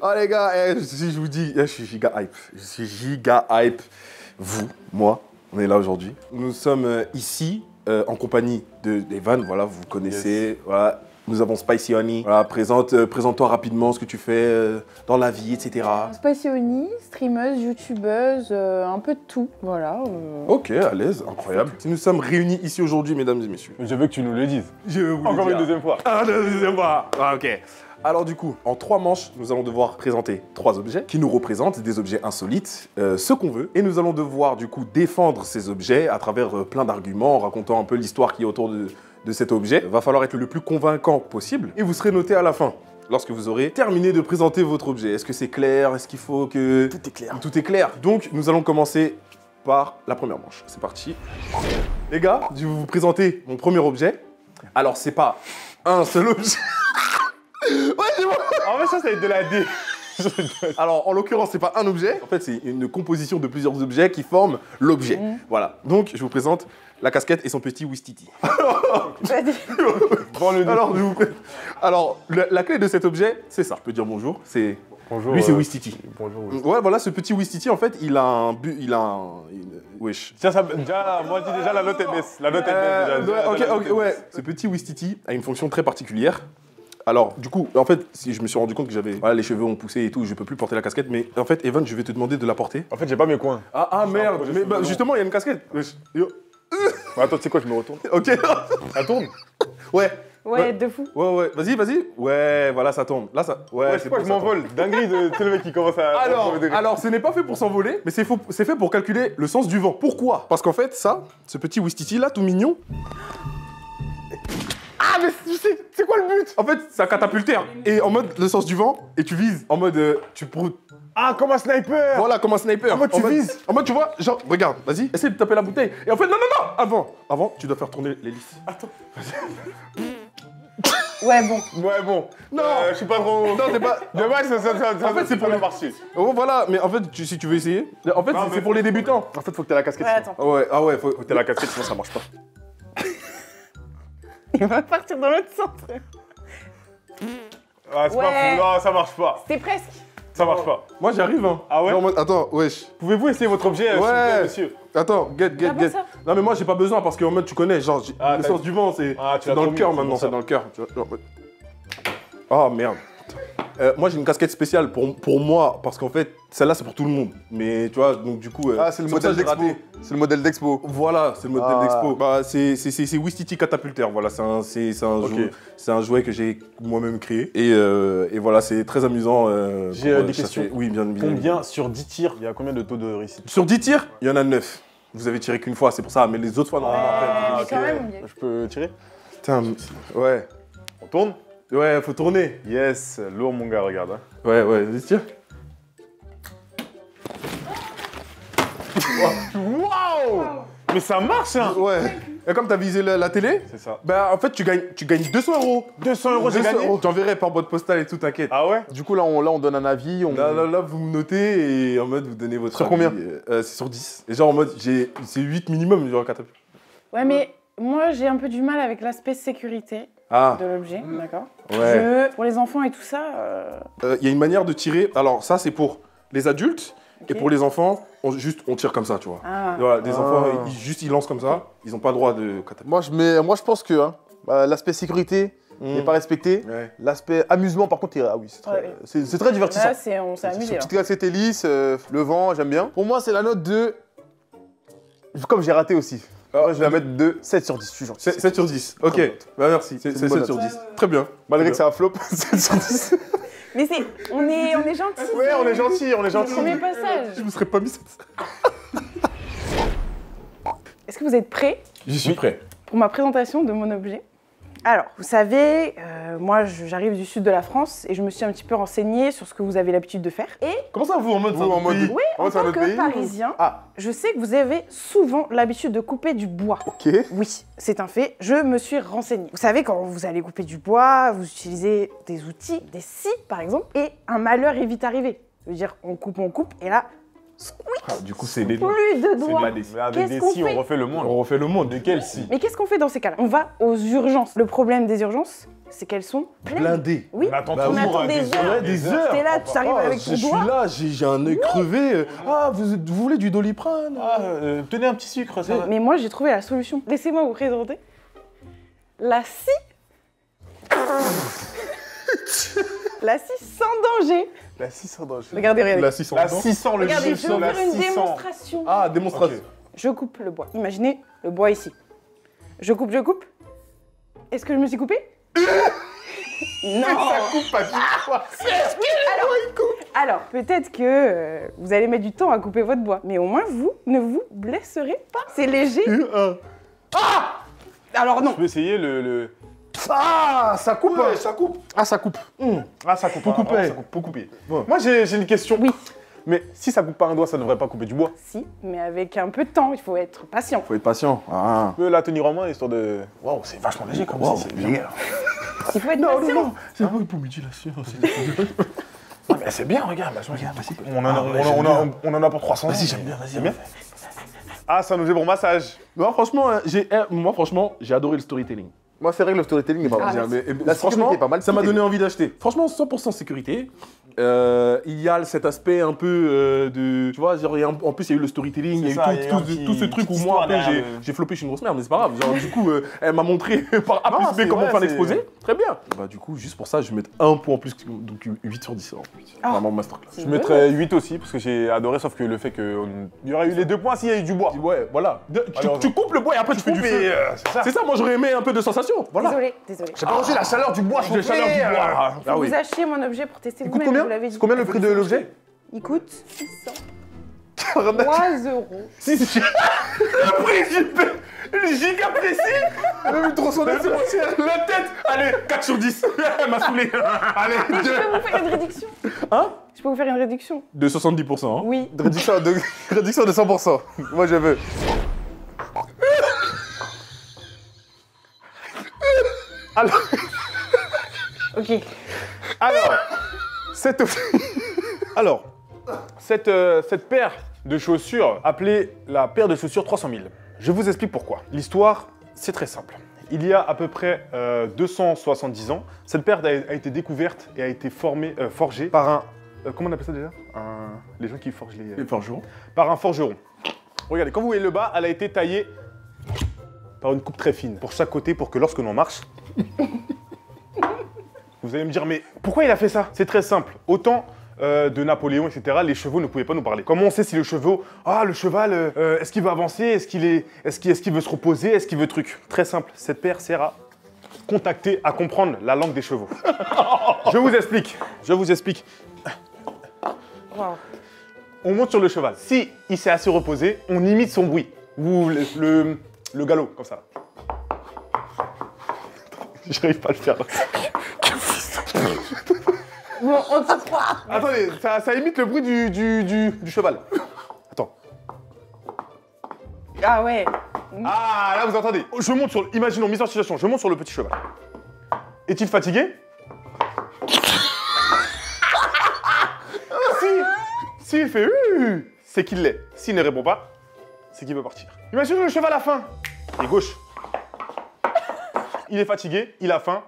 Oh les gars, je vous dis, je suis giga hype. Je suis giga hype. Vous, moi, on est là aujourd'hui. Nous sommes ici en compagnie d'Evan, voilà, vous connaissez. Yes. Voilà. Nous avons Spicy Honey. Voilà, présente-toi rapidement ce que tu fais dans la vie, etc. Spicy Honey, streameuse, youtubeuse, un peu de tout, voilà. Ok, à l'aise, incroyable. Si nous sommes réunis ici aujourd'hui, mesdames et messieurs. Je veux que tu nous le dises. Je veux vous Encore le dire. une deuxième fois. Ah, une deuxième fois. Ah, ok. Alors du coup, en 3 manches, nous allons devoir présenter 3 objets qui nous représentent, des objets insolites, ce qu'on veut. Et nous allons devoir du coup défendre ces objets à travers plein d'arguments, en racontant un peu l'histoire qui est autour de cet objet. Va falloir être le plus convaincant possible et vous serez noté à la fin. Lorsque vous aurez terminé de présenter votre objet. Est-ce que c'est clair? Est-ce qu'il faut que... Tout est clair. Tout est clair. Donc nous allons commencer par la première manche. C'est parti. Les gars, je vais vous présenter mon premier objet. Alors c'est pas un seul objet. Ouais, c'est bon. En fait, ça va être de la D. Alors, en l'occurrence, c'est pas un objet. En fait, c'est une composition de plusieurs objets qui forment l'objet. Voilà. Donc, je vous présente la casquette et son petit Wistiti. Alors, la clé de cet objet, c'est ça. Je peux dire bonjour. C'est Bonjour. lui, c'est Wistiti. Bonjour. Wistiti. Ouais, voilà, ce petit Wistiti, en fait, il a un but, wesh. Tiens, déjà, moi, je dis déjà la note est baisse. La note est baisse déjà. Ok, ouais. Ce petit Wistiti a une fonction très particulière. Alors, du coup, en fait, si je me suis rendu compte que j'avais... Voilà, les cheveux ont poussé et tout, je peux plus porter la casquette, mais en fait, Evan, je vais te demander de la porter. En fait, j'ai pas mes coins. Ah merde, mais bah, justement, il y a une casquette. Yo. Attends, tu sais quoi, je me retourne. Ok. Ça tourne. Ouais, de fou. Ouais. Vas-y. Ouais, voilà, ça tombe. Là, ça... Ouais, c'est quoi, je m'envole. Dinguerie de... Tu sais, le mec qui commence à... Alors, ce n'est pas fait pour s'envoler, mais c'est fait pour calculer le sens du vent. Pourquoi? Parce qu'en fait, ça, ce petit Wistiti là, tout mignon... Ah, mais tu sais, c'est quoi le but? En fait, c'est un catapultaire. Et en mode le sens du vent, et tu vises. En mode, Ah, comme un sniper. Voilà, comme un sniper. En mode, tu vises. En mode, tu vois, genre, regarde, vas-y, essaye de taper la bouteille. Et en fait, non. Avant, tu dois faire tourner l'hélice. Attends. Ouais, bon. Non, je suis pas trop... Non, t'es pas... Dommage, ça En fait, c'est pour la le marché. Oh, voilà, mais en fait, si tu veux essayer... En fait, c'est pour les débutants. En fait, faut que t'aies la casquette. Ouais, attends. Ouais, faut Faut que t'aies la casquette, sinon ça marche pas. Il va partir dans l'autre sens. Ah, c'est pas fou. Non, ça marche pas. C'était presque. Ça marche pas. Moi, j'arrive, hein. Ah ouais? Genre en mode, attends, wesh. Pouvez-vous essayer votre objet, s'il vous plaît, monsieur? Attends, get. pas ça? Non, mais moi, j'ai pas besoin parce qu'en mode, tu connais, genre, le sens du vent, c'est dans le cœur maintenant, c'est dans le cœur. Oh, merde. Moi, j'ai une casquette spéciale pour moi, parce qu'en fait, celle-là, c'est pour tout le monde. Mais tu vois, donc du coup... c'est le modèle d'expo. C'est le modèle d'expo. Voilà, c'est le modèle d'expo. Bah, c'est Wistiti Catapultaire, voilà, c'est un jouet que j'ai moi-même créé. Et voilà, c'est très amusant. J'ai des questions. Oui, bien. Combien sur 10 tirs, il y a combien de taux de réussite? Sur 10 tirs, il y en a 9. Vous avez tiré qu'une fois, c'est pour ça, mais les autres fois, normalement, après... Quand même. Je peux tirer? Putain, ouais. On tourne? Ouais, faut tourner. Yes, lourd mon gars, regarde. Hein. Ouais, vas-y, tire. Waouh! Mais ça marche, hein! Ouais. Et comme t'as visé la télé, c'est ça. Bah en fait tu gagnes 200 €. 200 €, j'ai gagné? J'enverrai par boîte postale et tout, t'inquiète. Ah ouais? Du coup, là, on donne un avis. Là, vous me notez et en mode vous donnez votre Sur avis. combien? C'est sur 10. Et genre en mode, c'est 8 minimum, genre catapulte. Ouais, mais moi, j'ai un peu du mal avec l'aspect sécurité de l'objet, d'accord? Ouais. Pour les enfants et tout ça... Il y a une manière de tirer. Alors ça, c'est pour les adultes. Et pour les enfants, on tire comme ça, tu vois. Voilà, des enfants, ils lancent comme ça. Ils n'ont pas le droit de catapulte. Moi, je pense que l'aspect sécurité n'est pas respecté. Ouais. L'aspect amusement, par contre, oui, c'est très divertissant. Là, on s'est amusé. Petite casquette hélice, le vent, j'aime bien. Pour moi, c'est la note de... Comme j'ai raté aussi. Moi, je vais la mettre de 7 sur 10, je suis gentil. 7 sur 10, ok. Bah merci, c'est 7 sur 10. Très bien. Malgré que c'est un flop, 7 sur 10. Mais on est gentils. Ouais, on est gentils. Le premier passage. Je me serais pas mis ça. Est-ce que vous êtes prêts J'y suis prêt. pour ma présentation de mon objet? Alors, vous savez, moi j'arrive du sud de la France et je me suis un petit peu renseignée sur ce que vous avez l'habitude de faire. Et Comment ça, vous en mode pays? oui, en tant que Parisien, je sais que vous avez souvent l'habitude de couper du bois. Ok. Oui, c'est un fait, je me suis renseignée. Vous savez, quand vous allez couper du bois, vous utilisez des outils, des scies par exemple, et un malheur est vite arrivé. Je veux dire, on coupe, et là, squeak, Du coup, c'est des... plus de doigts. Mais avec des Qu'est-ce qu'on scies, on fait refait le monde. On refait le monde. De quel scie? Mais qu'est-ce qu'on fait dans ces cas-là? On va aux urgences. Le problème des urgences, c'est qu'elles sont pleines. Blindé. Oui, On attend Bah on oui. attend des heures. Ouais, des heures. T'es là, tu arrives avec ton Je suis doigt. là, j'ai un œil crevé. Ah, vous voulez du Doliprane? Ah, tenez un petit sucre, ça va. Mais moi, j'ai trouvé la solution. Laissez-moi vous présenter la scie. La scie sans danger. La 600 danger. Regardez, regardez. La 600. La 600, le Regardez, jeu je vais sur vous la faire une 600. démonstration. Ah, démonstration. Ok. Je coupe le bois. Imaginez le bois ici. Je coupe, je coupe. Est-ce que je me suis coupée? Non. Ça coupe pas du tout. Alors, peut-être que vous allez mettre du temps à couper votre bois, mais au moins vous ne vous blesserez pas. C'est léger. Alors non. Je peux essayer le... Ah, ça coupe. Ouais, ça coupe. Ah, ça coupe. Ah, ça coupe. Faut couper. Ah, ça coupe, faut couper. Ouais. Moi, j'ai une question. Oui. Mais si ça coupe pas un doigt, ça devrait pas couper du bois. Si, mais avec un peu de temps, il faut être patient. Faut être patient. Ah. Je peux la tenir en main, histoire de... Waouh, c'est vachement léger comme Wow, ça. c'est bien. Il faut être patient. C'est pas pour mutilation. Ah, mais c'est bien, regarde. Vas-y. On en a pour 300 ans. Vas-y, j'aime bien, vas-y. C'est bien. Ah, c'est un objet pour massage. Moi, franchement, j'ai adoré le storytelling. Moi, c'est vrai que le storytelling est pas mal. Ah, merci. La sécurité est pas mal. Ça m'a donné envie d'acheter. Franchement, 100% sécurité. Il y a cet aspect un peu de... Tu vois, genre, en plus, il y a eu le storytelling, il y a eu tout ce truc où moi, après, j'ai floppé, je suis une grosse merde, mais c'est pas grave. Genre, du coup, elle m'a montré par A plus B comment faire l'exposé. Très bien. Bah, du coup, juste pour ça, je vais mettre un point en plus, donc 8 sur 10. Vraiment masterclass. Je mettrais 8 aussi, parce que j'ai adoré, sauf que le fait qu'il y aurait eu les 2 points s'il y a eu du bois. Ouais, voilà. Alors, Tu coupes le bois et après tu fais du feu. C'est ça. C'est ça, moi j'aurais aimé un peu de sensation. Voilà. Désolé. J'ai pas reçu la chaleur du bois La chaleur du bois. Faut vous achetiez mon objet pour tester Il coûte vous-même, combien vous l'avez dit. C'est combien le prix de l'objet? Il coûte 600. 3 €. Le prix le giga précis. Le tronçonneuse, c'est moins cher. La tête. Allez, 4 sur 10. Elle m'a saoulé. Allez, Mais je peux vous faire une réduction. Hein? Je peux vous faire une réduction. De 70%. Hein. Oui. Réduction de 100%. Moi, je veux. Alors, Ok. cette paire de chaussures, appelée la paire de chaussures 300 000. Je vous explique pourquoi. L'histoire, c'est très simple. Il y a à peu près 270 ans, cette paire a été découverte et a été forgée par un... comment on appelle ça déjà? Les gens qui forgent les... Les forgerons. Par un forgeron. Regardez, quand vous voyez le bas, elle a été taillée par une coupe très fine pour chaque côté pour que lorsque l'on marche... Vous allez me dire, mais pourquoi il a fait ça? C'est très simple. Autant de Napoléon, etc., les chevaux ne pouvaient pas nous parler. Comment on sait si le cheval, est-ce qu'il veut avancer? Est-ce qu'il veut se reposer? Est-ce qu'il veut truc? Très simple. Cette paire sert à contacter, à comprendre la langue des chevaux. Je vous explique. Wow. On monte sur le cheval. Si il s'est assez reposé, on imite son bruit. Le galop, comme ça. J'arrive pas à le faire. Bon, on se croit. Attendez, ça imite le bruit du cheval. Attends. Ah ouais. Ah, là vous entendez. Je monte sur... Imaginons, mise en situation, je monte sur le petit cheval. Est-il fatigué? S'il fait c'est qu'il l'est. S'il ne répond pas, c'est qu'il veut partir. Imaginons le cheval a faim. Il est gauche. Il est fatigué, il a faim.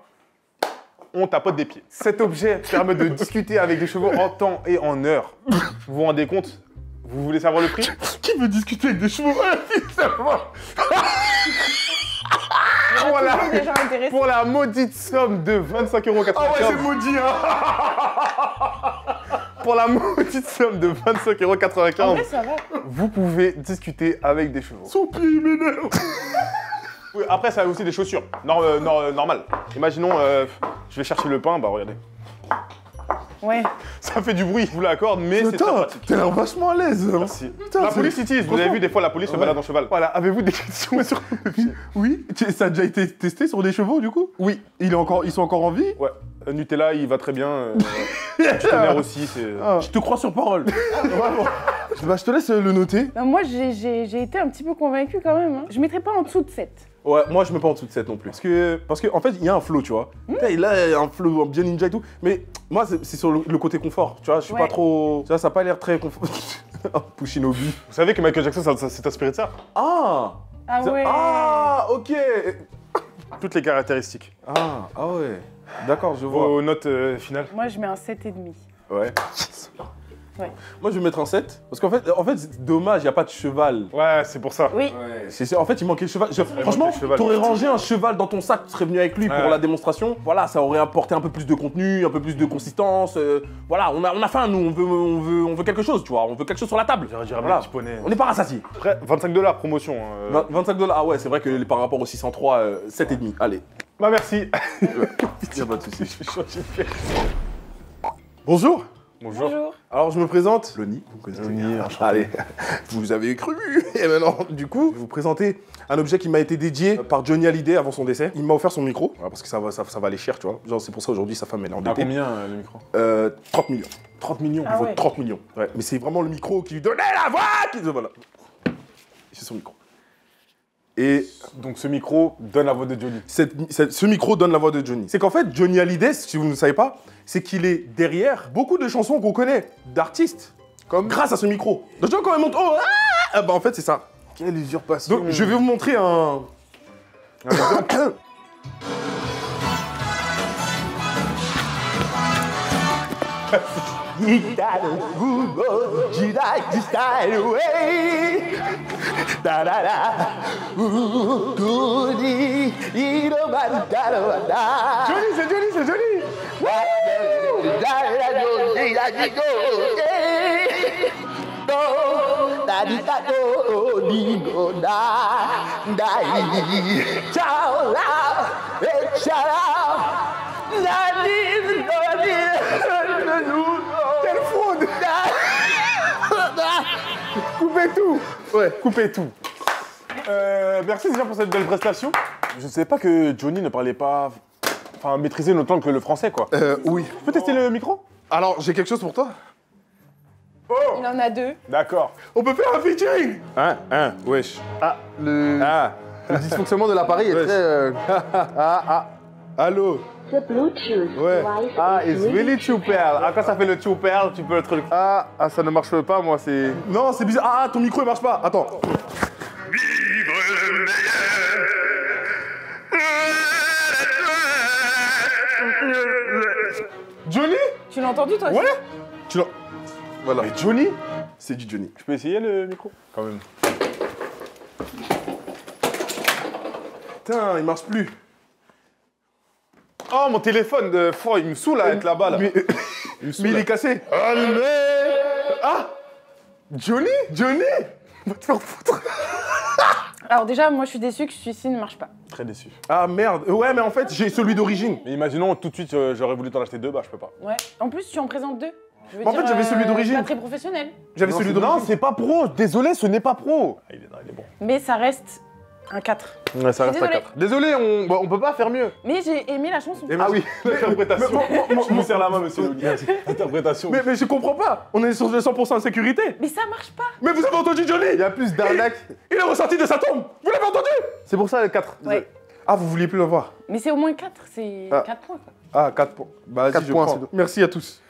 On tapote des pieds. Cet objet permet de discuter avec les chevaux en temps et en heure. Vous vous rendez compte? Vous voulez savoir le prix? Qui veut discuter avec des chevaux? Voilà. Déjà intéressé. Pour la maudite somme de 25,95 €. Ah ouais, c'est maudit, hein. Pour la maudite somme de 25,95 En €, vrai, ça va. vous pouvez discuter avec des chevaux. Son pied, il m'énerve. Oui, après, ça a aussi des chaussures. Normales. Imaginons, je vais chercher le pain, bah regardez. Ouais. Ça fait du bruit, je vous l'accorde, mais c'est très Putain, pratique. t'as l'air vachement à l'aise. Hein. Merci. Putain, La c'est- police utilise, vous avez vu des fois la police se Ouais. balade en cheval. Voilà, avez-vous des questions sur le pied? Oui, ça a déjà été testé sur des chevaux du coup? Oui. Ils sont encore en vie? Ouais. Nutella, il va très bien. Tonnerre aussi, c'est... Ah, je te crois sur parole. Vraiment. Bah, je te laisse le noter. Bah, moi, j'ai été un petit peu convaincue quand même. Hein. Je mettrais pas en dessous de 7. Ouais, moi je mets pas en dessous de 7 non plus. Parce que en fait, il y a un flow, tu vois. Là, il a un flow bien ninja et tout. Mais moi, c'est sur le côté confort. Tu vois, je suis Ouais. pas trop. Tu vois, ça a pas l'air très confort. Pushinobi. Vous savez que Michael Jackson, ça s'est inspiré de ça? Ah! Ah ouais. Ah, ok. toutes les caractéristiques. Ah ouais. D'accord, je vois. Vos notes finales. Moi, je mets un 7,5. Ouais. Ouais. Moi, je vais mettre un 7. Parce qu'en fait c'est dommage, il n'y a pas de cheval. Ouais, c'est pour ça. Oui. En fait, il manquait le cheval. Franchement, manquait le cheval. t'aurais rangé un cheval dans ton sac, tu serais venu avec lui pour Ouais. la démonstration. Voilà, ça aurait apporté un peu plus de contenu, un peu plus de consistance. Voilà, on a faim, nous, on veut quelque chose, tu vois. On veut quelque chose sur la table. J'aurais dirais Voilà. un petit poney. On n'est pas rassasiés. Après, 25$ promotion. 25$, ah ouais, c'est vrai que par rapport au 603, 7,5. Allez, Bah merci. y a pas de souci. Je vais changer de fait. Bonjour. Bonjour. Bonjour. Alors je me présente, Loni, vous connaissez Loni, bien. enchanté. Allez, vous avez cru. Et maintenant, du coup, je vais vous présenter un objet qui m'a été dédié par Johnny Hallyday avant son décès. Il m'a offert son micro, voilà, parce que ça va aller cher, tu vois. Genre c'est pour ça aujourd'hui sa femme elle est À endettée. combien le micro 30 millions. 30 millions, Ah il vaut ouais. 30 millions. Ouais. Mais c'est vraiment le micro qui lui donnait la voix voilà. C'est son micro. Et Donc ce micro donne la voix de Johnny. ce micro donne la voix de Johnny. C'est qu'en fait, Johnny Hallyday, si vous ne savez pas, c'est qu'il est derrière beaucoup de chansons qu'on connaît, d'artistes, comme grâce à ce micro. Donc tu vois, quand il monte, oh, bah en fait, c'est ça. Quelle usurpation. Donc je vais vous montrer un... Johnny, c'est Johnny, c'est Johnny. Quelle fraude. Coupez tout. Ouais. Coupez tout. Merci déjà pour cette belle prestation. Je ne savais pas que Johnny ne parlait pas... Enfin, maîtrisait autant que le français, quoi. Oui. Je peux tester le micro? Alors, j'ai quelque chose pour toi. Il en a 2. D'accord. On peut faire un featuring. Wesh. Ah, le dysfonctionnement de l'appareil est Ouais. très... Allô. The Bluetooth Ouais. device Ah, is it's ready. really super. Ah, quand ça fait le super, tu peux le truc. Ah, ça ne marche pas, moi, c'est... Non, c'est bizarre. Ah, ton micro il marche pas. Attends. Johnny? Tu l'as entendu, toi aussi? Ouais. Tu l'as. Voilà. Mais Johnny? C'est du Johnny. Je peux essayer le micro? Quand même. Putain, il marche plus. Oh, mon téléphone de fort, il me saoule à être là-bas, là. Mais il est cassé. Ah! Johnny? Johnny. Va te faire foutre. Alors déjà, moi, je suis déçue que celui-ci ne marche pas. Très déçu. Ah merde. Ouais, mais en fait, j'ai celui d'origine. Mais imaginons tout de suite, j'aurais voulu t'en acheter 2, bah je peux pas. Ouais. En plus, tu en présentes 2. Je veux Mais en fait, dire, j'avais celui d'origine. Pas très professionnel. J'avais Non, celui c'est- d'origine. Non, c'est pas pro. Désolé, ce n'est pas pro. Ah, il est bon. Mais ça reste un 4. Ouais, ça reste à désolée. 4. Désolé, on peut pas faire mieux. Mais j'ai aimé la chanson. Et Ah oui, l'interprétation. Mais- Je vous serre la main, monsieur Loni. Interprétation. Mais je comprends pas. On est sur le 100% de sécurité. Mais ça marche pas. Mais vous avez entendu Johnny? Il y a plus d'arnaques. Il est ressorti de sa tombe. Vous l'avez entendu? C'est pour ça, le 4. Ouais. Ah, vous vouliez plus le voir? Mais c'est au moins 4. C'est Ah. 4 points, quoi. Ah, 4 points. Bah, vas-y, 4 je points, prends. c'est tout. Merci à tous.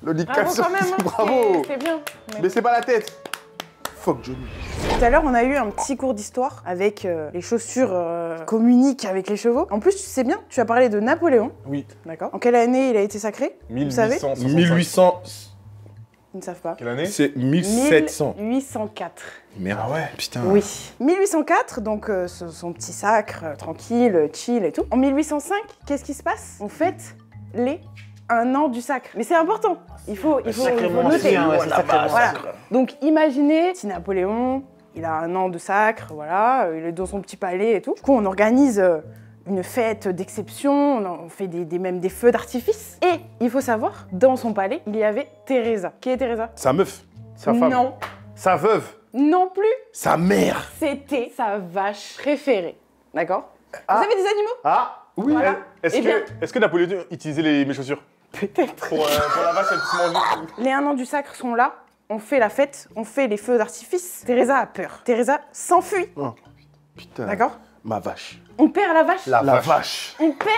Le lit Bravo quand même. Hein. Bravo. C'est bien. Mais- Baissez pas la tête. Fuck Johnny. Tout à l'heure, on a eu un petit cours d'histoire avec les chaussures communiquent avec les chevaux. En plus, tu sais bien, tu as parlé de Napoléon. Oui. D'accord. En quelle année il a été sacré? Vous savez? 1865. 1800. Ils ne savent pas. Quelle année? C'est 1700. 1804. Merde. Ah ouais. Putain. Oui. 1804, donc son petit sacre, tranquille, chill et tout. En 1805, qu'est-ce qui se passe? On fête les 1 an du sacre. Mais c'est important. Il faut noter. Voilà. Donc imaginez si Napoléon, il a 1 an de sacre, voilà, il est dans son petit palais et tout. Du coup, on organise une fête d'exception, on fait même des feux d'artifice. Et il faut savoir, dans son palais, il y avait Teresa. Qui est Teresa? Sa meuf. Sa femme. Non, Sa veuve. non plus. Sa mère. C'était sa vache préférée. D'accord? Vous avez des animaux? Ah oui. Voilà. Eh bien- Est-ce que Napoléon utilisait mes chaussures? Peut-être. Pour la vache, elle puisse manger. Les 1 an du sacre sont là, on fait la fête, on fait les feux d'artifice. Teresa a peur. Teresa s'enfuit. Putain. D'accord? Ma vache. On perd la vache. La vache. On perd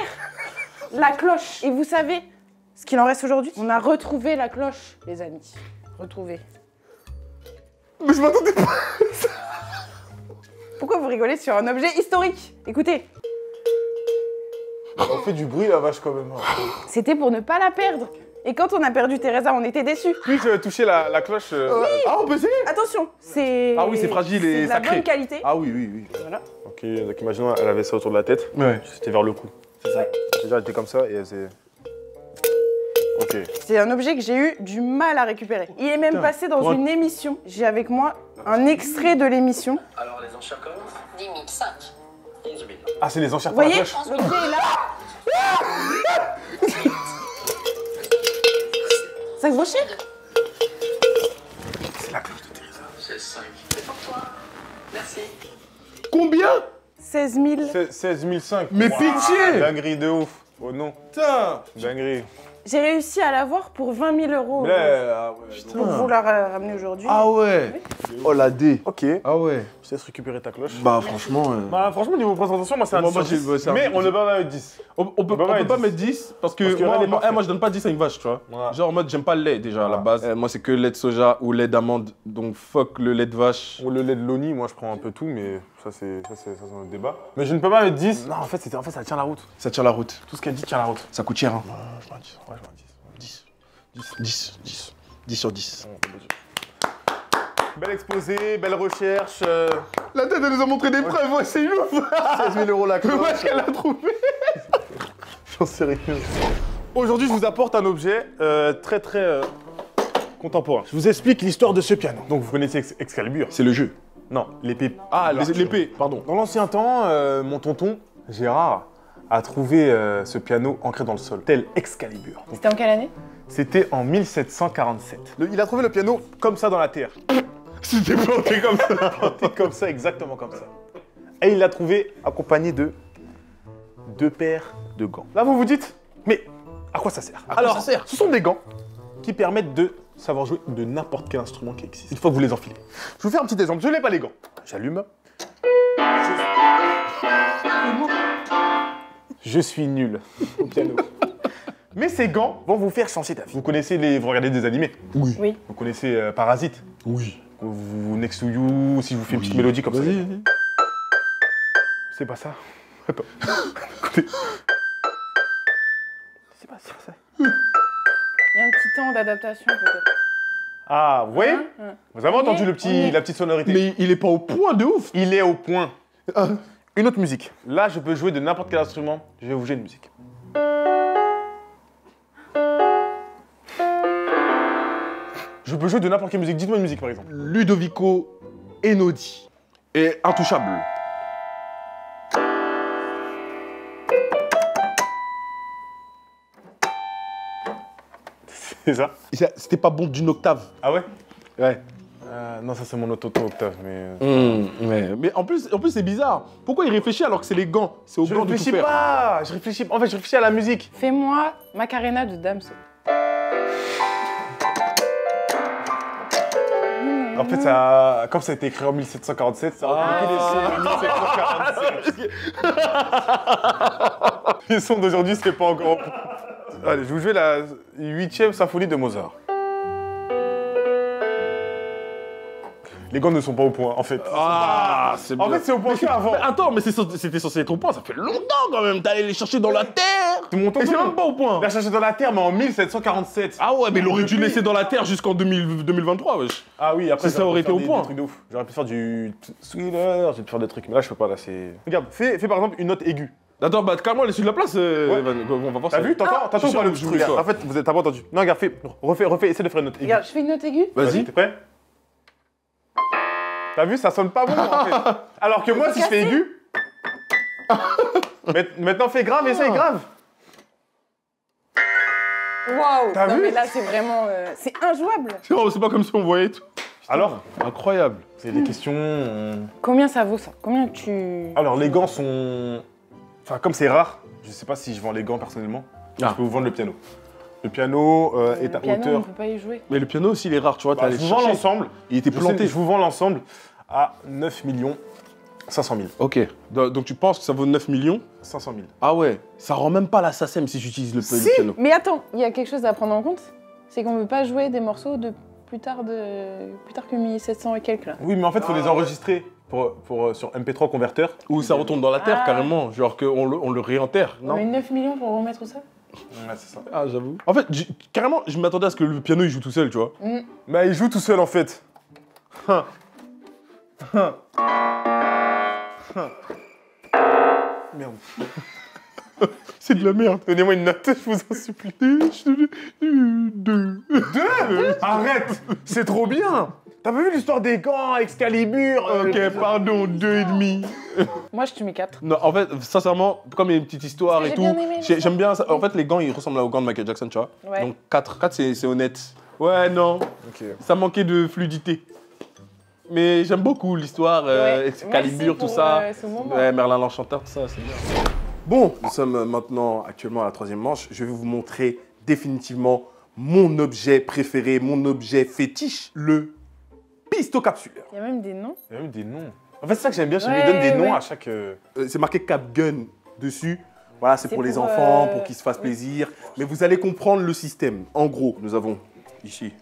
la cloche. Et vous savez ce qu'il en reste aujourd'hui? On a retrouvé la cloche, les amis. Retrouvé. Mais je m'attendais pas. Pourquoi vous rigolez sur un objet historique? Écoutez, On fait du bruit, la vache, quand même. c'était pour ne pas la perdre. Et quand on a perdu Teresa, on était déçus. Puis-je toucher la cloche Ah, on peut essayer? Attention, c'est... Ah oui, c'est fragile et c'est de la sacré. bonne qualité. Ah oui, oui, oui. Voilà. Ok, donc imaginons, elle avait ça autour de la tête. Ouais. C'était vers le cou. C'est ça. Déjà, elle était comme ça et elle s'est... Ok. C'est un objet que j'ai eu du mal à récupérer. Il est même passé dans Pour un- une émission. J'ai avec moi un extrait de l'émission. Alors les enchères commencent 10 000, 5. 11 000. Ah, c'est les enchères Vous par la voyez, cloche. l'objet est là. Ça vaut cher? C'est 5. C'est pour toi. Merci. Combien? 16 000. 16 500. Mais pitié! Dinguerie de ouf. Oh non. Putain! Dinguerie. J'ai réussi à l'avoir pour 20 000 euros. Mais là, ah ouais. Pour vous la ramener aujourd'hui. Ah ouais! Oh la D. Ok. Ah ouais. Je te laisse récupérer ta cloche. Bah franchement... Bah franchement, niveau présentation, moi c'est un Moi, 10 moi, sur j'ai- 10. c'est un Mais 10. on ne peut pas mettre 10. On peut pas mettre 10 parce que, Parce que moi, là, elle est parfaite. moi je donne pas 10 à une vache, tu vois. Ouais. Genre en mode j'aime pas le lait déjà à la Ouais. base. Moi c'est que lait de soja ou lait d'amande, donc fuck le lait de vache. Ou le lait de Loni, moi je prends un peu tout, mais ça c'est un autre débat. Mais je ne peux pas mettre 10. Non, en fait, ça tient la route. Ça tient la route. Tout ce qu'elle dit tient la route. Ça coûte cher, hein. Je mets un 10. Ouais, je mets un 10. 10 sur 10. Bel exposé, belle recherche. La tête, elle nous a montré des preuves, ouais, c'est ouf. 16 000 euros la cloche. Où est-ce qu'elle a trouvé? J'en sais rien. Aujourd'hui, je vous apporte un objet très contemporain. Je vous explique l'histoire de ce piano. Donc vous connaissez Excalibur? C'est le jeu. Non, l'épée. Ah, l'Arthur. l'épée, pardon. Dans l'ancien temps, mon tonton, Gérard, a trouvé ce piano ancré dans le sol, tel Excalibur. C'était en quelle année? C'était en 1747. Il a trouvé le piano. Comme ça dans la terre. C'était planté comme ça. Planté comme ça, exactement comme ça. Et il l'a trouvé accompagné de 2 paires de gants. Là, vous vous dites, mais à quoi ça sert? À quoi ça sert? Ce sont des gants qui permettent de savoir jouer de n'importe quel instrument qui existe. Une fois que vous les enfilez. Je vous fais un petit exemple. Je n'ai pas les gants. J'allume. Je suis nul au piano. Mais ces gants vont vous faire changer d'avis. Vous connaissez vous regardez des animés? Oui. Oui. Vous connaissez Parasite? Oui. Vous Next to You, si je vous fais une petite mélodie comme ça. Vas-y. C'est pas ça. Attends. Écoutez. C'est pas ça. Il y a un petit temps d'adaptation peut-être. Ah, vous voyez? Hein. Vous avez entendu On est- la petite sonorité? Mais il est pas au point de ouf. Il est au point. Une autre musique. Là, je peux jouer de n'importe quel instrument. Je vais vous jouer une musique. Je peux jouer de n'importe quelle musique. Dites-moi une musique, par exemple. Ludovico Einaudi. Et Intouchable. C'est ça? C'était pas bon d'une octave. Ah ouais? Ouais. Non, ça c'est mon auto-octave, mais... Mais en plus c'est bizarre. Pourquoi il réfléchit alors que c'est les gants? C'est au Je gant de tout réfléchis faire. pas. En fait, je réfléchis à la musique. Fais-moi Macarena de Damso. En fait, ça, comme ça a été écrit en 1747, ça a beaucoup de 1747. Les sons d'aujourd'hui, c'est pas encore... Allez, je vais vous jouer la 8e symphonie de Mozart. Les gants ne sont pas au point, en fait. Ah, c'est bien. En fait, c'est au point qu'avant. Mais attends, mais c'était censé être au point, ça fait longtemps quand même. T'allais les chercher dans la terre. C'est mon Et c'est tonton. même pas au point. Il a cherché dans la terre, mais en 1747. Ah ouais, mais il aurait dû laisser dans la terre jusqu'en 2023, wesh. Ah oui, après Si ça aurait été au point. Des trucs de ouf. J'aurais pu faire du thriller, j'ai pu faire des trucs, mais là je peux pas, là c'est... Regarde, fais par exemple une note aiguë. Attends, bah carrément, laisse de la place, Ouais. Evan. On va voir T'as ça. vu? T'entends je suis pas le sûr, truc? je suis sûr. En fait, t'as pas entendu. Non, regarde, refais, essaie de faire une note aiguë. Regarde, je fais une note aiguë. Vas-y. T'es prêt? T'as vu, ça sonne pas bon en fait. Alors que moi, si je fais aigu... Maintenant, fais grave, essaye grave. Waouh. T'as Non vu? mais là c'est vraiment... c'est injouable. C'est pas comme si on voyait tout. Alors, Incroyable. c'est des questions... Combien ça vaut ça? Combien tu... Alors, les gants sont... Enfin, comme c'est rare, je sais pas si je vends les gants personnellement, Ah. je peux vous vendre le piano. Le piano est Le à piano, on hauteur... peut pas y jouer. Mais le piano aussi, il est rare, tu vois. Bah, T'as allé je vous vends chercher. l'ensemble. Il était planté. Je vous vends l'ensemble à 9 500 000. Ok. Donc tu penses que ça vaut 9 millions? 500 000. Ah ouais. Ça rend même pas la SACEM si j'utilise le Si, piano. mais attends, il y a quelque chose à prendre en compte. C'est qu'on ne peut pas jouer des morceaux de plus tard que 1700 et quelques là. Oui, mais en fait, il faut les enregistrer sur MP3 converteur. Ou ça retourne dans la terre Ah. carrément, genre qu'on le réenterre. On met 9 millions pour remettre ça. Ouais, c'est ça. Ah, j'avoue. En fait, carrément, je m'attendais à ce que le piano il joue tout seul, tu vois. Mais il joue tout seul en fait. Merde. C'est de la merde. Donnez-moi une note, je vous en supplie. Deux. Arrête. C'est trop bien. T'as pas vu l'histoire des gants, Excalibur Ok, pardon, 2,5. Moi, je te mets 4. Non, en fait, sincèrement, comme il y a une petite histoire J'ai et tout, bien aimé, j'aime bien ça. En fait, les gants, ils ressemblent aux gants de Michael Jackson, tu vois. Ouais. Donc 4. 4, c'est honnête. Ouais, non, Ok. ça manquait de fluidité. Mais j'aime beaucoup l'histoire, Excalibur, tout ça. Ouais, Merlin l'Enchanteur, tout ça, c'est bien. Bon, nous sommes maintenant actuellement à la 3e manche. Je vais vous montrer définitivement mon objet préféré, mon objet fétiche, le pistocapsuleur. Il y a même des noms. Il y a même des noms. En fait, c'est ça que j'aime bien, je lui Ouais, donne des noms ouais. à chaque. C'est marqué Cap Gun dessus. Voilà, c'est C'est pour les pour, enfants, pour qu'ils se fassent oui. plaisir. Mais vous allez comprendre le système. En gros, nous avons ici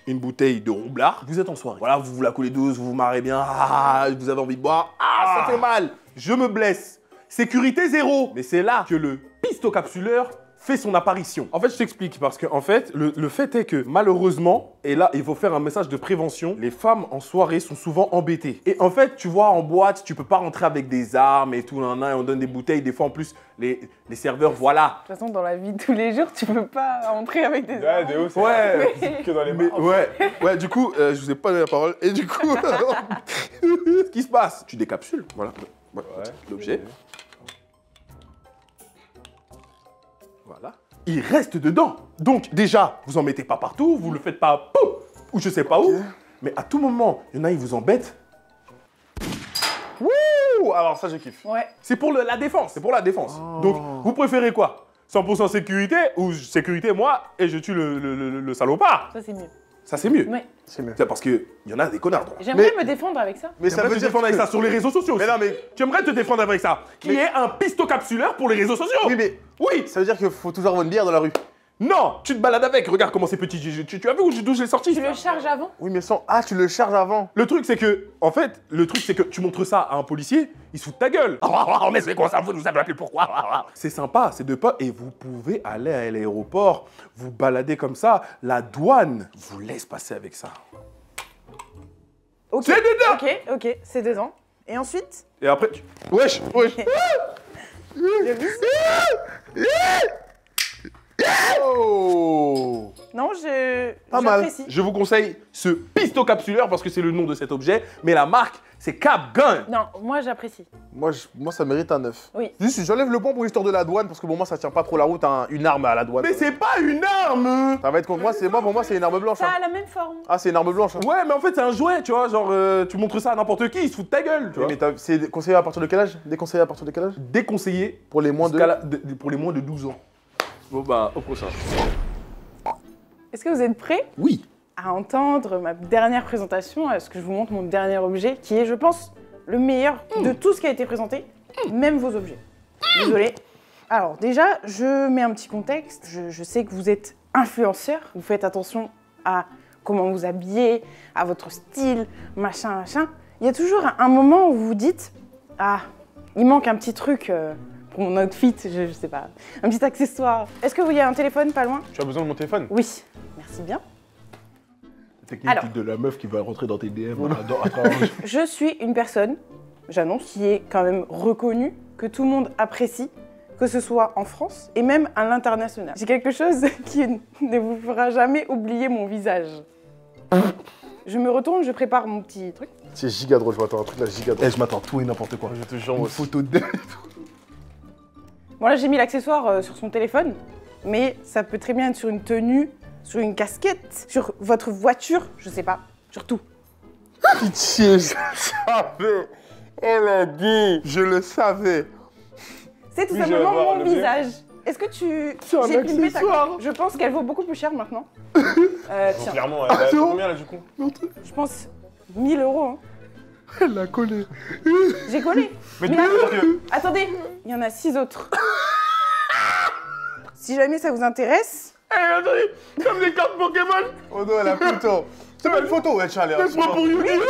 une bouteille de roublard. Vous êtes en soirée. Voilà, vous la coulez douce, vous vous marrez bien. Ah, vous avez envie de boire. Ah, ça fait mal. Je me blesse. Sécurité 0. Mais c'est là que le pistocapsuleur fait son apparition. En fait, je t'explique parce que en fait, le fait est que malheureusement, et là, il faut faire un message de prévention, les femmes en soirée sont souvent embêtées. Et en fait, tu vois, en boîte, tu peux pas rentrer avec des armes et tout, et on donne des bouteilles. Des fois, en plus, les serveurs, voilà. De toute façon, dans la vie de tous les jours, tu peux pas entrer avec des Ouais, armes. de ouf, c'est Ouais. c'est que dans les Mais bars. ouais, du coup, je vous ai pas donné la parole. Et du coup, ce qui se passe, tu décapsules, voilà, l'objet. Voilà. Il reste dedans. Donc déjà, vous en mettez pas partout, vous le faites pas pouf, ou je sais pas où. Mais à tout moment, il y en a, ils vous embêtent. Ouh, alors ça, je kiffe. Ouais. C'est pour la défense, c'est pour la défense. Donc, vous préférez quoi? 100% sécurité ou sécurité moi et je tue le salopard? Ça, c'est mieux. Ça c'est mieux. Ouais. C'est mieux. C'est parce qu'il y en a des connards. droit. J'aimerais me défendre avec ça. Mais Tu ça aimerais veut te dire défendre avec que- ça sur les réseaux sociaux Mais aussi. non, mais. Tu aimerais te défendre avec ça. Qui est un pistocapsuleur pour les réseaux sociaux. Oui, mais. Oui. Ça veut dire qu'il faut toujours avoir une bière dans la rue. Non, tu te balades avec. Regarde comment c'est petit. Tu as vu d'où je l'ai sorti? Tu le charges avant. Oui, mais sans. Ah, tu le charges avant. Le truc, c'est que, en fait, tu montres ça à un policier, il se fout de ta gueule. Oh, mais c'est quoi ça? Vous nous avez appelé pourquoi? C'est sympa, c'est de pas. Et vous pouvez aller à l'aéroport, vous balader comme ça. La douane vous laisse passer avec ça. Ok. C'est dedans. Ok, c'est dedans. Et ensuite, Et après, wesh. le vis. Oh. Non, Pas mal. j'apprécie. Je vous conseille ce pistocapsuleur parce que c'est le nom de cet objet, mais la marque, c'est Cap Gun. Non, moi j'apprécie. Moi, ça mérite un 9. Oui. Juste, j'enlève le point pour l'histoire de la douane parce que pour moi, ça tient pas trop la route, une arme à la douane. Mais c'est pas une arme. Ça va être contre moi, pour moi, c'est une arme blanche. Ça hein. a la même forme. Ah, c'est une arme blanche. hein. Ouais, mais en fait, c'est un jouet, tu vois. Genre, tu montres ça à n'importe qui, il se fout de ta gueule, tu Oui, vois. mais c'est conseillé à partir de quel âge? Déconseillé à partir de quel âge? Déconseillé Pour les moins de. pour les moins de 12 ans. Bon, bah, au prochain. Est-ce que vous êtes prêts Oui. à entendre ma dernière présentation, à ce que je vous montre mon dernier objet, qui est, je pense, le meilleur de tout ce qui a été présenté, même vos objets. Désolée. Alors déjà, je mets un petit contexte. Je sais que vous êtes influenceur, vous faites attention à comment vous habillez, à votre style, machin. Il y a toujours un moment où vous vous dites « Ah, il manque un petit truc pour mon outfit, je sais pas, un petit accessoire. » Est-ce que vous y a un téléphone pas loin? Tu as besoin de mon téléphone? Oui, merci bien. Technique Alors. de la meuf qui va rentrer dans tes DM à travers. Je suis une personne, j'annonce, qui est quand même reconnue, que tout le monde apprécie, que ce soit en France et même à l'international. J'ai quelque chose qui ne vous fera jamais oublier mon visage. Je me retourne, je prépare mon petit truc. C'est giga drôle, je m'attends à un truc là, giga drôle. Eh, je m'attends tout et n'importe quoi. Je te jure, moi Une aussi. photo de. Bon là j'ai mis l'accessoire sur son téléphone, mais ça peut très bien être sur une tenue, sur une casquette, sur votre voiture, je sais pas, sur tout. Pitié, je le savais. Elle a dit. Je le savais. C'est tout Oui, je vais simplement voir mon l'objet. visage. Est-ce que tu... C'est un J'ai filmé ta- accessoire. Je pense qu'elle vaut beaucoup plus cher maintenant. Bon, Tiens, clairement, elle a Attends. combien là du coup? je pense 1000 €. Hein. Elle l'a collé. J'ai collé. Mais Mais tu attends, veux que. attendez, il y en a 6 autres. Si jamais ça vous intéresse, Eh, attendez, comme des cartes Pokémon. Oh non, elle a plus le temps. C'est pas une photo, ouais, Charlie. Laisse-moi pour YouTube.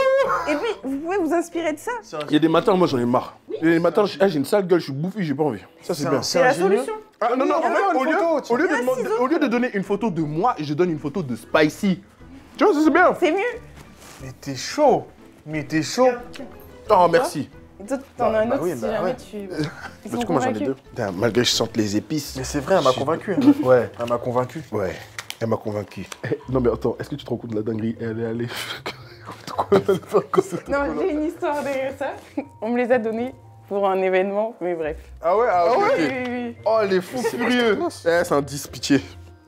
Et puis, vous pouvez vous inspirer de ça. Il y a des matins, moi j'en ai marre. Il y a des matins, j'ai une sale gueule, je suis bouffi, j'ai pas envie. Ça c'est bien. C'est la solution. Ah, non, en fait, photo, au lieu de donner une photo de moi, je donne une photo de Spicy. Tu vois, ça c'est bien. C'est mieux. Mais t'es chaud. Mais t'es chaud. Oh, merci. Et toi, t'en as un autre oui, si bah jamais ouais. tu. Ils Parce sont que moi j'en ai convaincus. deux. Putain, malgré que je sente les épices. Mais c'est vrai, elle m'a convaincu. Ouais, elle m'a convaincu. Ouais, elle m'a convaincu. Non mais attends, est-ce que tu te rends compte de la dinguerie? Elle est allée. Quoi elle va faire que c'est- Non, j'ai une histoire derrière ça. On me les a donnés pour un événement, mais bref. Ah ouais, Oui, ok. oui, oui. Oh, les fous furieux. Eh, c'est un 10, pitié.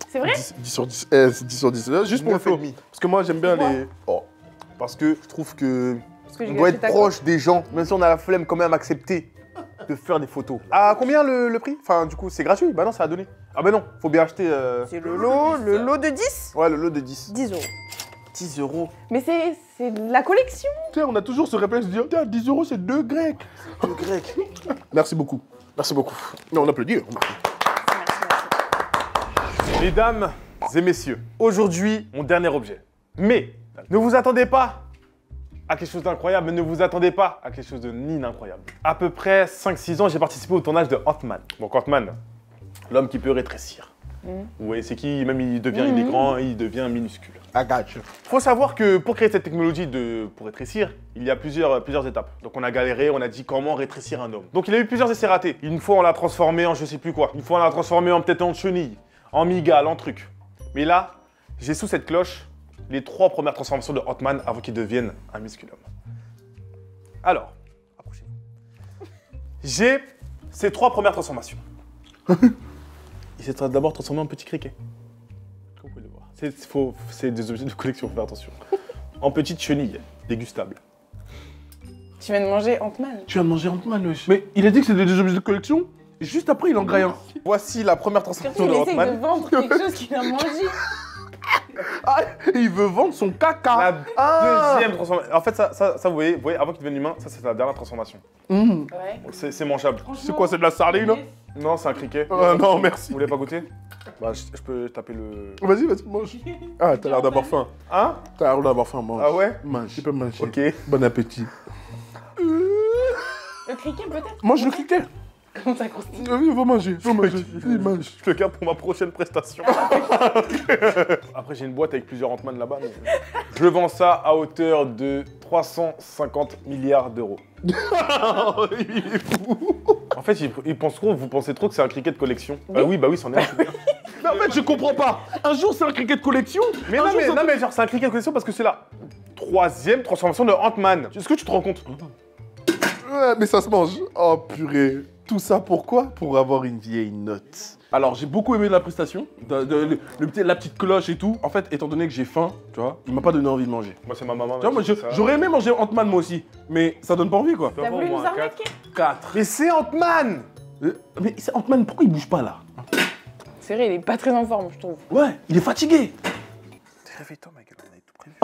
C'est vrai? 10 sur 10. Eh, c'est 10 sur 10. Là, juste pour le flow. 9,5. Parce que moi j'aime bien Pourquoi les. Oh. Parce que je trouve que. Parce que j'ai On doit gâché être ta proche des gens, même si on a la flemme quand même accepter de faire des photos. À combien le prix? Enfin, du coup, c'est gratuit? Bah non, c'est à donner. Ah bah non, faut bien acheter... C'est le lot de 10. Ouais, le lot de 10. 10 euros. 10 euros. Mais c'est de la collection. Tu sais, on a toujours ce réflexe de dire tiens, 10 euros c'est 2 grecs. Le grec. Merci beaucoup. Merci beaucoup. Non, on applaudit. Mesdames et messieurs, aujourd'hui, mon dernier objet. Mais ne vous attendez pas à quelque chose d'incroyable, mais ne vous attendez pas à quelque chose de incroyable. À peu près 5-6 ans, j'ai participé au tournage de Ant-Man. Donc Ant-Man, l'homme qui peut rétrécir. Vous voyez, c'est qui? Même il devient, il est grand, il devient minuscule. I got you. Faut savoir que pour créer cette technologie pour rétrécir, il y a plusieurs étapes. Donc on a galéré, on a dit comment rétrécir un homme. Donc il a eu plusieurs essais ratés. Une fois on l'a transformé en je sais plus quoi. Une fois on l'a transformé en peut-être en chenille, en migale, en truc. Mais là, j'ai sous cette cloche les 3 premières transformations de Ant-Man avant qu'il devienne un musculum. Alors, approchez-vous. J'ai ces 3 premières transformations. Il s'est d'abord transformé en petit criquet. Comme vous pouvez le voir. C'est des objets de collection, faut faire attention. En petite chenille, dégustable. Tu viens de manger Ant-Man. Tu viens de manger Ant-Man, wesh. Mais il a dit que c'était des objets de collection. Et juste après, il en graille un. Voici la première Surtout, transformation il de essaye de Ant-Man. vendre quelque chose qu'il a mangé. Ah, et il veut vendre son caca. La deuxième transformation. En fait, ça vous voyez, avant qu'il devienne humain, ça c'est la dernière transformation. Ouais. Donc, c'est mangeable. C'est quoi, c'est de la sardine là? Non, c'est un criquet. Non, merci. Vous voulez pas goûter? Bah, je peux taper le. Vas-y, mange. Ah, t'as l'air d'avoir faim. Hein? T'as l'air d'avoir faim, mange. Ah ouais? Mange, tu peux manger. Ok. Bon appétit. Le criquet, peut-être? Mange le criquet. Comment ça croustille? Oui, va manger. Va manger. Vas-y, mange. Je le garde pour ma prochaine prestation. Après, j'ai une boîte avec plusieurs Ant-Man là-bas. mais Je vends ça à hauteur de 350 milliards d'euros. Il est fou. En fait, ils pensent trop, vous pensez trop que c'est un criquet de collection. Bah oui, c'en est un. Mais en fait, je comprends pas. Un jour, c'est un criquet de collection. Mais Un non, jour, c'est un mais genre, c'est un criquet de collection parce que c'est la 3e transformation de Ant-Man. Est-ce que tu te rends compte? Ouais, mais ça se mange. Oh purée. Tout ça pourquoi? Pour avoir une vieille note. Alors, j'ai beaucoup aimé la prestation, la petite cloche et tout. En fait, étant donné que j'ai faim, tu vois, il m'a pas donné envie de manger. Moi, c'est ma maman. Tu vois, moi, j'aurais aimé manger Ant-Man moi aussi, mais ça donne pas envie quoi. T'as voulu nous arnaquer? 4. Mais c'est Ant-Man! Mais c'est Ant-Man, pourquoi il bouge pas là? C'est vrai, il est pas très en forme, je trouve. Ouais, il est fatigué. Réveille-toi, ma gueule, on avait tout prévu.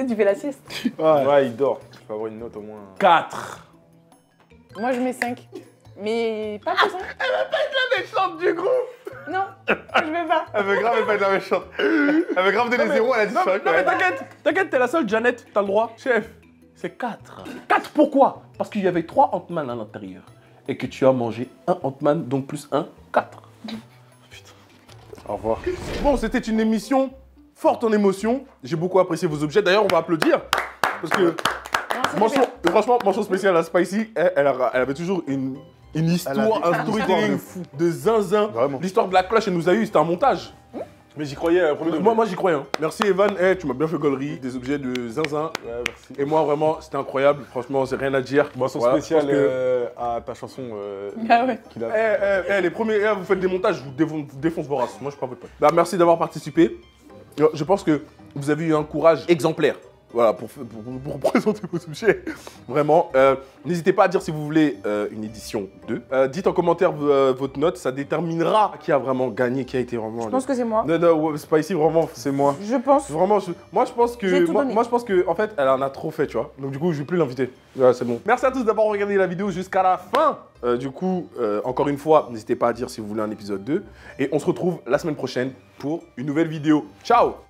Tu fais la sieste. Ouais, il dort. Il faut avoir une note au moins. 4. Moi, je mets 5. Mais pas plus, hein. La méchante du groupe! Non, je veux pas. Elle veut grave pas être la méchante. Elle veut grave donner 0, elle a dit Non, 5. non mais t'inquiète, t'es la seule, Janet, t'as le droit. Chef, c'est 4. 4 pourquoi? Parce qu'il y avait 3 Ant-Man à l'intérieur. Et que tu as mangé un Ant-Man, donc plus 1, 4. Putain. Au revoir. Bon, c'était une émission forte en émotions. J'ai beaucoup apprécié vos objets. D'ailleurs, on va applaudir. Parce que, franchement, mention spéciale à Spicy, elle avait toujours une histoire, un storytelling de zinzin. Vraiment. L'histoire de la cloche, elle nous a eu, c'était un montage. Mais j'y croyais, premier degré. Moi j'y croyais. Hein. Merci Evan, tu m'as bien fait gaulerie, des objets de zinzin. Ouais, merci. Et moi vraiment, c'était incroyable. Franchement, c'est rien à dire. Mention Voilà, spéciale je pense que- à ta chanson Ah ouais. qu'il a. Les premiers, vous faites des montages, je vous défonce vos races. Moi, je suis pas votre pote. Bah, merci d'avoir participé. Je pense que vous avez eu un courage exemplaire. Voilà, pour présenter vos objets. Vraiment. N'hésitez pas à dire si vous voulez une édition 2. Dites en commentaire votre note, ça déterminera qui a vraiment gagné, qui a été vraiment. Je pense que c'est moi. Non, Spicy, vraiment, c'est moi. Je pense. Vraiment, moi je pense J'ai que tout moi, donné. moi, je pense que en fait elle en a trop fait, tu vois. Donc du coup je vais plus l'inviter. Ouais, c'est bon. Merci à tous d'avoir regardé la vidéo jusqu'à la fin. Encore une fois, n'hésitez pas à dire si vous voulez un épisode 2 et on se retrouve la semaine prochaine pour une nouvelle vidéo. Ciao.